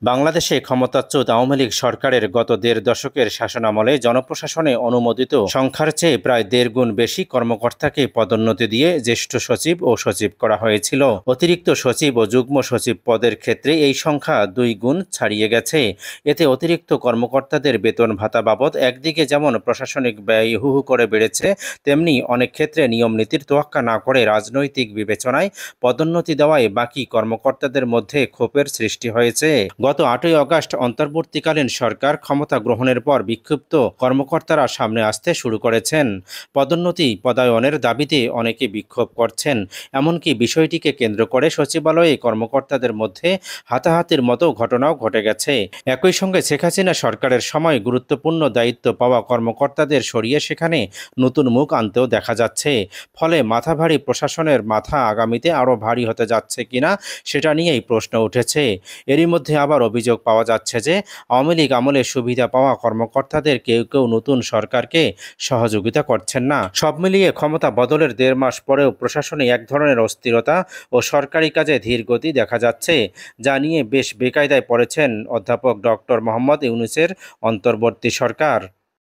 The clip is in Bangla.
বাংলাদেশে ক্ষমতাচ্যুত আওয়ামী লীগ সরকারের গত দেড় দশকের শাসনামলে জনপ্রশাসনে অনুমোদিত সংখ্যার চেয়ে প্রায় দেড় গুণ বেশি কর্মকর্তাকে পদোন্নতি দিয়ে জ্যেষ্ঠ সচিব ও সচিব করা হয়েছিল। অতিরিক্ত সচিব ও যুগ্ম সচিব পদের ক্ষেত্রে এই সংখ্যা 2 গুণ ছাড়িয়ে গেছে। এতে অতিরিক্ত কর্মকর্তাদের বেতন ভাতা বাবদ একদিকে যেমন প্রশাসনিক ব্যয় হু হু করে বেড়েছে, তেমনি অনেক ক্ষেত্রে নিয়মনীতির তোয়াক্কা না করে রাজনৈতিক বিবেচনায় পদোন্নতি দেওয়ায় বাকি কর্মকর্তাদের মধ্যে ক্ষোভের সৃষ্টি হয়েছে। গত 8ই আগস্ট অন্তর্বর্তীকালীন সরকার ক্ষমতা গ্রহণের পর বিক্ষুব্ধ কর্মকর্তারা সামনে আসতে শুরু করেছেন। পদোন্নতি পদায়নের দাবিতে অনেকে বিক্ষোভ করছেন। এমনকি বিষয়টিকে কেন্দ্র করে সচিবালয়ে কর্মকর্তাদের মধ্যে হাতাহাতির মতো ঘটনাও ঘটে গেছে। একই সঙ্গে শেখ হাসিনা সরকারের সময় গুরুত্বপূর্ণ দায়িত্ব পাওয়া কর্মকর্তাদের সরিয়ে সেখানে নতুন মুখ আনতেও দেখা যাচ্ছে। ফলে মাথা ভারী প্রশাসনের মাথা আগামীতে আরও ভারী হতে যাচ্ছে কিনা সেটা নিয়েই প্রশ্ন উঠেছে। এরই মধ্যে আবার অভিযোগ পাওয়া যাচ্ছে যে আওয়ামী লীগ আমলে সুবিধা পাওয়া কর্মকর্তাদের কেউ কেউ নতুন সরকারকে সহযোগিতা করছেন না। সব মিলিয়ে ক্ষমতা বদলের 1.5 মাস পরেও প্রশাসনে এক ধরনের অস্থিরতা ও সরকারি কাজে ধীর গতি দেখা যাচ্ছে, যা নিয়ে বেশ বেকায়দায় পড়েছেন অধ্যাপক ডক্টর মোহাম্মদ ইউনূসের অন্তর্বর্তী সরকার।